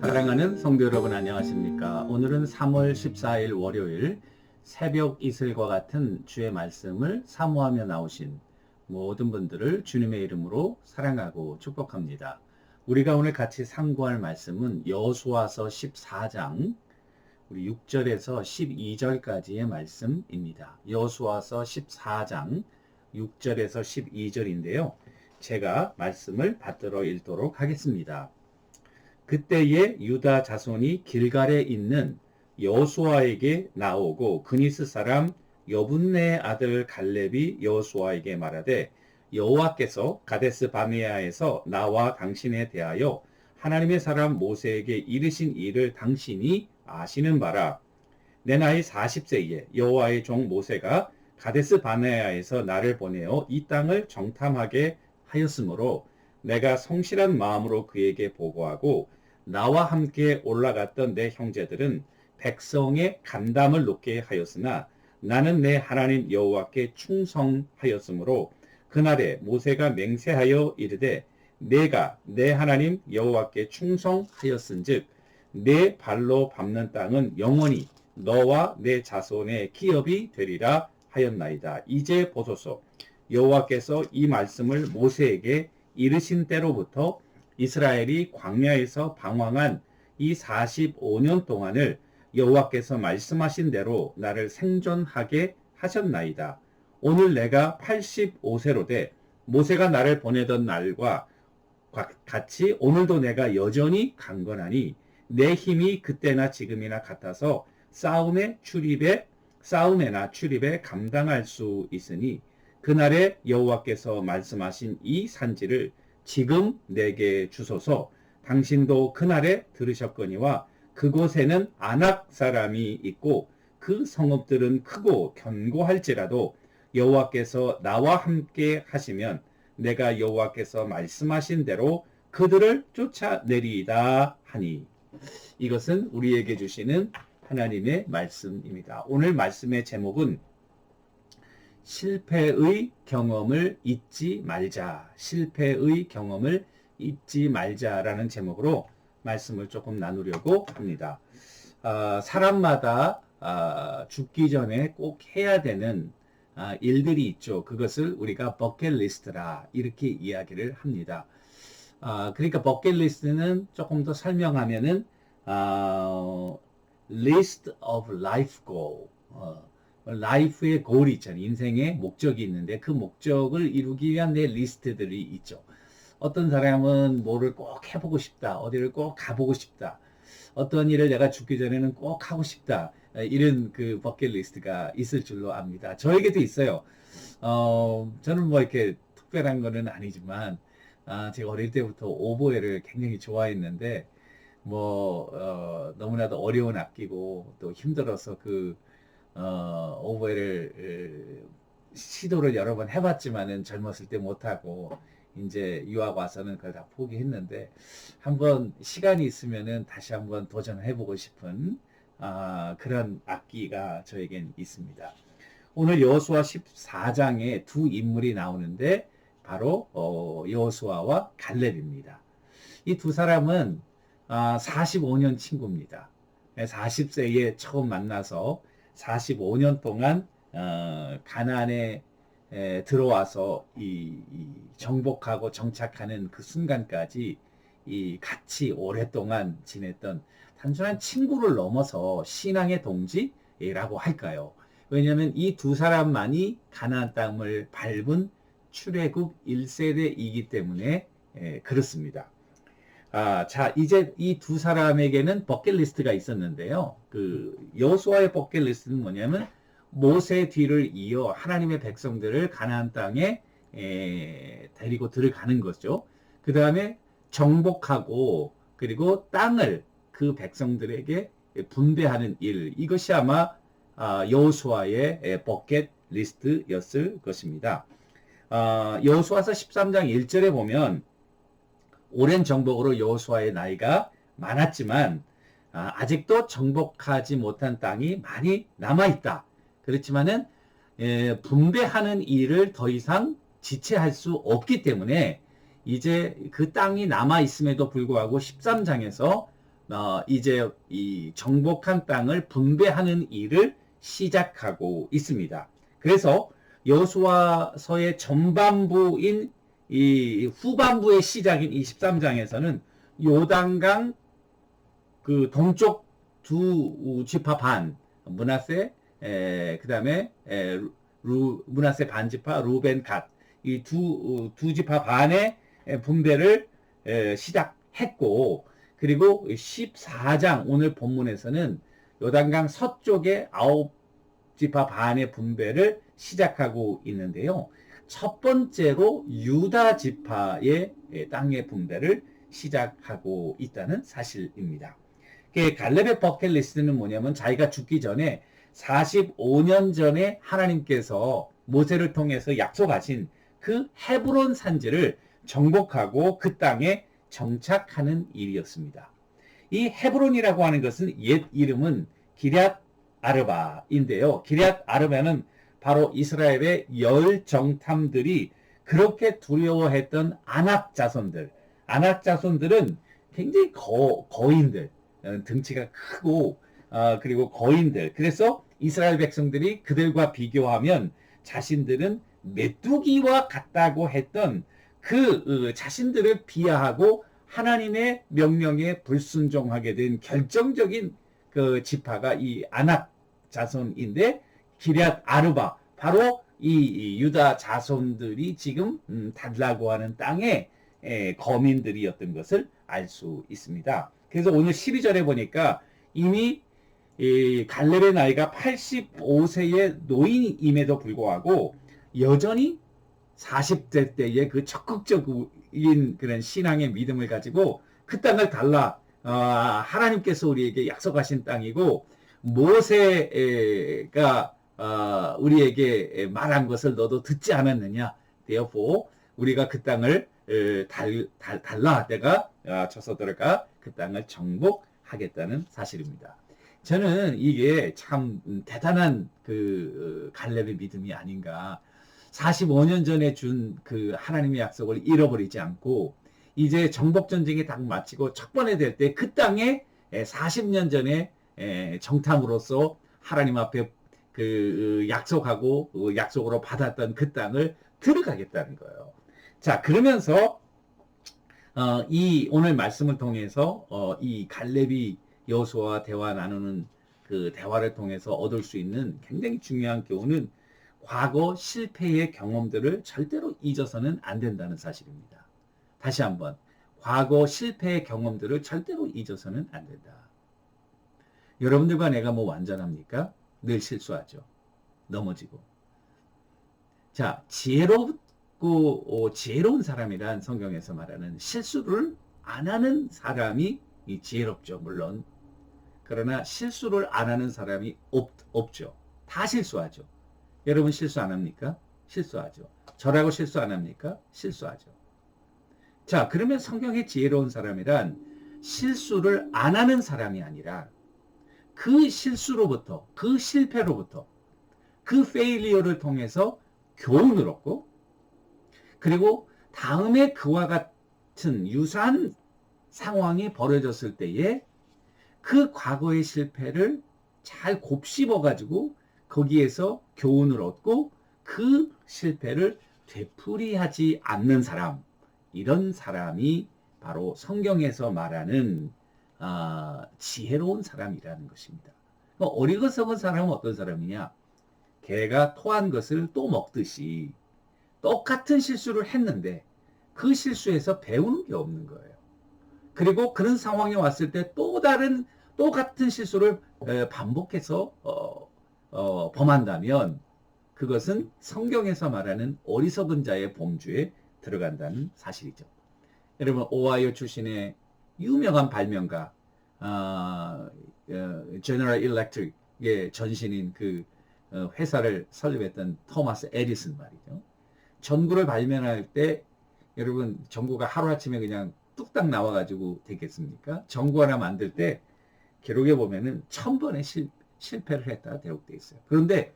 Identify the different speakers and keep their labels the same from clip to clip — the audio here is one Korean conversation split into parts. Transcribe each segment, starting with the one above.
Speaker 1: 사랑하는 성도 여러분 안녕하십니까? 오늘은 3월 14일 월요일 새벽 이슬과 같은 주의 말씀을 사모하며 나오신 모든 분들을 주님의 이름으로 사랑하고 축복합니다. 우리가 오늘 같이 상고할 말씀은 여호수아서 14장 우리 6절에서 12절까지의 말씀입니다. 여호수아서 14장 6절에서 12절인데요. 제가 말씀을 받들어 읽도록 하겠습니다. 그때에 유다 자손이 길갈에 있는 여호수아에게 나오고 그니스 사람 여분네의 아들 갈렙이 여호수아에게 말하되 여호와께서 가데스 바네아에서 나와 당신에 대하여 하나님의 사람 모세에게 이르신 일을 당신이 아시는 바라. 내 나이 40세에 여호와의 종 모세가 가데스 바네아에서 나를 보내어 이 땅을 정탐하게 하였으므로 내가 성실한 마음으로 그에게 보고하고 나와 함께 올라갔던 내 형제들은 백성의 간담을 놓게 하였으나 나는 내 하나님 여호와께 충성하였으므로 그날에 모세가 맹세하여 이르되 내가 내 하나님 여호와께 충성하였은즉 내 발로 밟는 땅은 영원히 너와 내 자손의 기업이 되리라 하였나이다. 이제 보소서 여호와께서 이 말씀을 모세에게 이르신 때로부터 이스라엘이 광야에서 방황한 이 45년 동안을 여호와께서 말씀하신 대로 나를 생존하게 하셨나이다. 오늘 내가 85세로 돼 모세가 나를 보내던 날과 같이 오늘도 내가 여전히 강건하니 내 힘이 그때나 지금이나 같아서 싸움에나 출입에 감당할 수 있으니 그날에 여호와께서 말씀하신 이 산지를 지금 내게 주소서. 당신도 그날에 들으셨거니와 그곳에는 아낙 사람이 있고 그 성읍들은 크고 견고할지라도 여호와께서 나와 함께 하시면 내가 여호와께서 말씀하신 대로 그들을 쫓아내리이다 하니. 이것은 우리에게 주시는 하나님의 말씀입니다. 오늘 말씀의 제목은 실패의 경험을 잊지 말자. 실패의 경험을 잊지 말자라는 제목으로 말씀을 조금 나누려고 합니다. 사람마다 죽기 전에 꼭 해야 되는 일들이 있죠. 그것을 우리가 버킷리스트라 이렇게 이야기를 합니다. 그러니까 버킷리스트는 조금 더 설명하면은 list of life goal. 라이프의 골이 있잖아요. 인생의 목적이 있는데 그 목적을 이루기 위한 내 리스트들이 있죠. 어떤 사람은 뭐를 꼭 해보고 싶다. 어디를 꼭 가보고 싶다. 어떤 일을 내가 죽기 전에는 꼭 하고 싶다. 이런 그 버킷리스트가 있을 줄로 압니다. 저에게도 있어요. 저는 뭐 이렇게 특별한 거는 아니지만 제가 어릴 때부터 오보에를 굉장히 좋아했는데 너무나도 어려운 악기고 또 힘들어서 오보에를 시도를 여러 번 해봤지만은 젊었을 때 못하고 이제 유학 와서는 그걸 다 포기했는데 한번 시간이 있으면은 다시 한번 도전해보고 싶은 그런 악기가 저에겐 있습니다. 오늘 여호수아 14장에 두 인물이 나오는데 바로 여호수아와 갈렙입니다. 이 두 사람은 45년 친구입니다. 40세에 처음 만나서 45년 동안 가나안에 들어와서 이 정복하고 정착하는 그 순간까지 같이 오랫동안 지냈던 단순한 친구를 넘어서 신앙의 동지라고 할까요? 왜냐하면 이 두 사람만이 가나안 땅을 밟은 출애굽 1세대이기 때문에 그렇습니다. 자, 이제 이 두 사람에게는 버킷리스트가 있었는데요. 여호수아의 버킷리스트는 뭐냐면 모세 뒤를 이어 하나님의 백성들을 가나안 땅에 데리고 들어가는 거죠. 그 다음에 정복하고 그리고 땅을 그 백성들에게 분배하는 일. 이것이 아마 여호수아의 버킷리스트였을 것입니다. 여호수아서 13장 1절에 보면 오랜 정복으로 여호수아의 나이가 많았지만 아직도 정복하지 못한 땅이 많이 남아있다. 그렇지만은 분배하는 일을 더 이상 지체할 수 없기 때문에 이제 그 땅이 남아있음에도 불구하고 13장에서 이제 이 정복한 땅을 분배하는 일을 시작하고 있습니다. 그래서 여호수아서의 전반부인 이 후반부의 시작인 23장에서는 요단강 그 동쪽 두 지파 반 므낫세 그다음에 므낫세 반지파 루벤 갓이 두 지파 반의 분배를 시작했고, 그리고 14장 오늘 본문에서는 요단강 서쪽의 9지파 반의 분배를 시작하고 있는데요. 첫 번째로 유다 지파의 땅의 분배를 시작하고 있다는 사실입니다. 갈렙의 버킷리스트는 뭐냐면 자기가 죽기 전에 45년 전에 하나님께서 모세를 통해서 약속하신 그 헤브론 산지를 정복하고 그 땅에 정착하는 일이었습니다. 이 헤브론이라고 하는 것은 옛 이름은 기럇 아르바인데요. 기럇 아르바는 바로 이스라엘의 열 정탐들이 그렇게 두려워했던 아낙 자손들. 아낙 자손들은 굉장히 거인들, 등치가 크고 그리고 거인들. 그래서 이스라엘 백성들이 그들과 비교하면 자신들은 메뚜기와 같다고 했던 그 자신들을 비하하고 하나님의 명령에 불순종하게 된 결정적인 그 지파가 이 아낙 자손인데, 기럇 아르바, 바로 이 유다 자손들이 지금 달라고 하는 땅의 거민들이었던 것을 알 수 있습니다. 그래서 오늘 12절에 보니까 이미 갈렙의 나이가 85세의 노인임에도 불구하고 여전히 40대 때의 그 적극적인 그런 신앙의 믿음을 가지고 그 땅을 달라, 하나님께서 우리에게 약속하신 땅이고 모세가 우리에게 말한 것을 너도 듣지 않았느냐. therefore 우리가 그 땅을 달라, 내가 저서들어가 그 땅을 정복하겠다는 사실입니다. 저는 이게 참 대단한 그 갈렙의 믿음이 아닌가. 45년 전에 준 그 하나님의 약속을 잃어버리지 않고 이제 정복 전쟁이 딱 마치고 척번에 될 때 그 땅에 40년 전에 정탐으로서 하나님 앞에 그 약속하고 약속으로 받았던 그 땅을 들어가겠다는 거예요. 자, 그러면서 이 오늘 말씀을 통해서 이 갈렙이 여호수아와 대화 나누는 그 대화를 통해서 얻을 수 있는 굉장히 중요한 교훈은 과거 실패의 경험들을 절대로 잊어서는 안 된다는 사실입니다. 다시 한번, 과거 실패의 경험들을 절대로 잊어서는 안 된다. 여러분들과 내가 뭐 완전합니까? 늘 실수하죠. 넘어지고. 자, 지혜로운 사람이란 성경에서 말하는 실수를 안 하는 사람이 지혜롭죠, 물론. 그러나 실수를 안 하는 사람이 없죠. 다 실수하죠. 여러분 실수 안 합니까? 실수하죠. 저라고 실수 안 합니까? 실수하죠. 자, 그러면 성경의 지혜로운 사람이란 실수를 안 하는 사람이 아니라 그 실수로부터, 그 실패로부터, 그 페일리어를 통해서 교훈을 얻고, 그리고 다음에 그와 같은 유사한 상황이 벌어졌을 때에 그 과거의 실패를 잘 곱씹어가지고 거기에서 교훈을 얻고 그 실패를 되풀이하지 않는 사람, 이런 사람이 바로 성경에서 말하는 지혜로운 사람이라는 것입니다. 어리석은 사람은 어떤 사람이냐? 개가 토한 것을 또 먹듯이 똑같은 실수를 했는데 그 실수에서 배우는 게 없는 거예요. 그리고 그런 상황이 왔을 때 또 같은 실수를 반복해서 범한다면 그것은 성경에서 말하는 어리석은 자의 범주에 들어간다는 사실이죠. 여러분, 오하이오 출신의 유명한 발명가 제너럴 일렉트릭의 전신인 그 회사를 설립했던 토마스 에디슨 말이죠. 전구를 발명할 때 여러분, 전구가 하루아침에 그냥 뚝딱 나와가지고 되겠습니까? 전구 하나 만들 때 기록에 보면은 1000번의 실패를 했다 기록되어 있어요. 그런데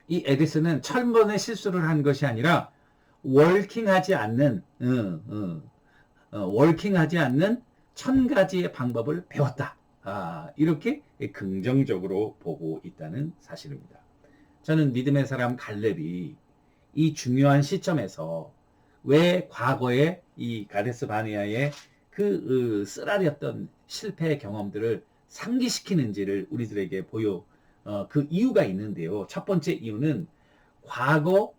Speaker 1: 이 에디슨은 1000번의 실수를 한 것이 아니라 워킹하지 않는 워킹하지 않는 1000가지의 방법을 배웠다. 이렇게 긍정적으로 보고 있다는 사실입니다. 저는 믿음의 사람 갈렙이 이 중요한 시점에서 왜 과거에 이 가데스 바네아의 그 쓰라렸던 실패의 경험들을 상기시키는지를 우리들에게 그 이유가 있는데요. 첫 번째 이유는 과거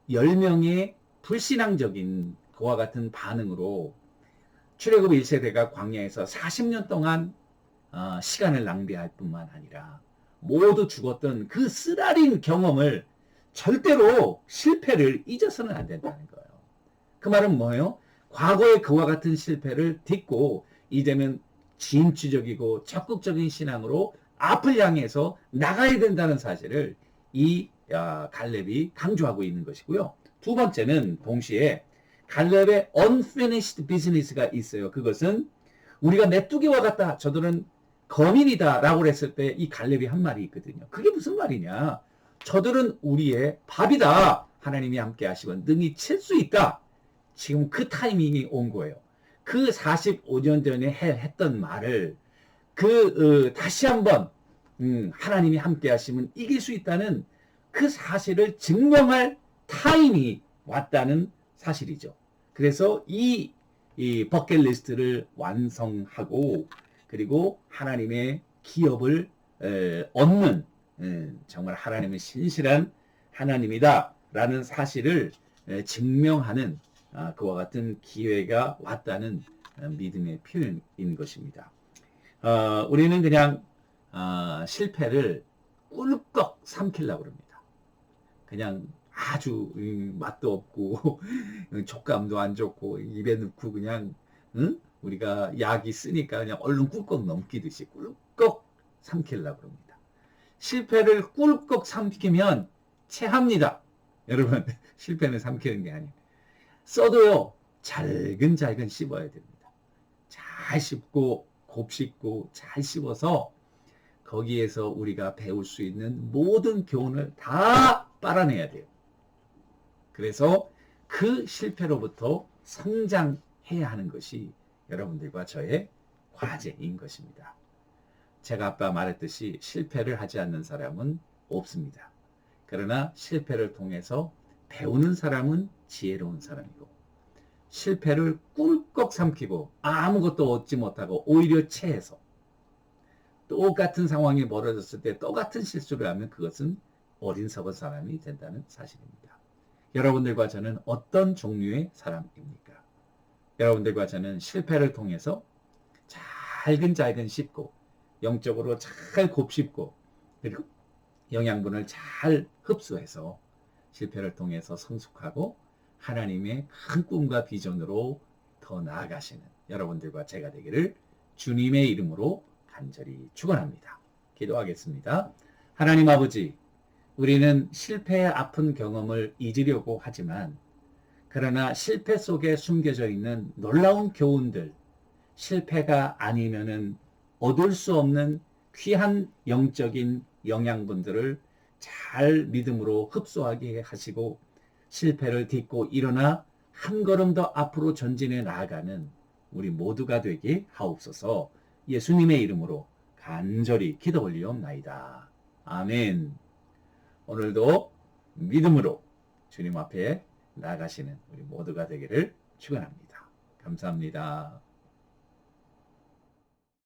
Speaker 1: 10명의 불신앙적인 그와 같은 반응으로 출애굽 1세대가 광야에서 40년 동안 시간을 낭비할 뿐만 아니라 모두 죽었던 그 쓰라린 경험을 절대로 실패를 잊어서는 안 된다는 거예요. 그 말은 뭐예요? 과거의 그와 같은 실패를 딛고 이제는 진취적이고 적극적인 신앙으로 앞을 향해서 나가야 된다는 사실을 이 갈렙이 강조하고 있는 것이고요. 두 번째는 동시에 갈렙의 unfinished business가 있어요. 그것은 우리가 메뚜기와 같다. 저들은 거민이다 라고 했을 때 이 갈렙이 한 말이 있거든요. 그게 무슨 말이냐? 저들은 우리의 밥이다. 하나님이 함께 하시면 능히 칠 수 있다. 지금 그 타이밍이 온 거예요. 그 45년 전에 했던 말을 다시 한번 하나님이 함께 하시면 이길 수 있다는 그 사실을 증명할 타임이 왔다는 사실이죠. 그래서 이 버킷리스트를 완성하고 그리고 하나님의 기업을 얻는 정말 하나님은 신실한 하나님이다 라는 사실을 증명하는 그와 같은 기회가 왔다는 믿음의 표현인 것입니다. 우리는 그냥 실패를 꿀꺽 삼키려고 합니다. 그냥 아주 맛도 없고 촉감도 안 좋고 입에 넣고 그냥 우리가 약이 쓰니까 그냥 얼른 꿀꺽 넘기듯이 꿀꺽 삼키려고 합니다. 실패를 꿀꺽 삼키면 체합니다. 여러분 실패는 삼키는 게 아니에요. 써도요 잘근잘근 씹어야 됩니다. 잘 씹고 곱씹고 잘 씹어서 거기에서 우리가 배울 수 있는 모든 교훈을 다 빨아내야 돼요. 그래서 그 실패로부터 성장해야 하는 것이 여러분들과 저의 과제인 것입니다. 제가 아까 말했듯이 실패를 하지 않는 사람은 없습니다. 그러나 실패를 통해서 배우는 사람은 지혜로운 사람이고 실패를 꿀꺽 삼키고 아무것도 얻지 못하고 오히려 체해서 똑같은 상황이 벌어졌을 때 똑같은 실수를 하면 그것은 어린석은 사람이 된다는 사실입니다. 여러분들과 저는 어떤 종류의 사람입니까? 여러분들과 저는 실패를 통해서 잘근잘근 씹고 영적으로 잘 곱씹고 그리고 영양분을 잘 흡수해서 실패를 통해서 성숙하고 하나님의 큰 꿈과 비전으로 더 나아가시는 여러분들과 제가 되기를 주님의 이름으로 간절히 축원합니다. 기도하겠습니다. 하나님 아버지, 우리는 실패의 아픈 경험을 잊으려고 하지만 그러나 실패 속에 숨겨져 있는 놀라운 교훈들, 실패가 아니면은 얻을 수 없는 귀한 영적인 영양분들을 잘 믿음으로 흡수하게 하시고 실패를 딛고 일어나 한 걸음 더 앞으로 전진해 나아가는 우리 모두가 되게 하옵소서. 예수님의 이름으로 간절히 기도 올리옵나이다. 아멘. 오늘도 믿음으로 주님 앞에 나아가시는 우리 모두가 되기를 축원합니다. 감사합니다.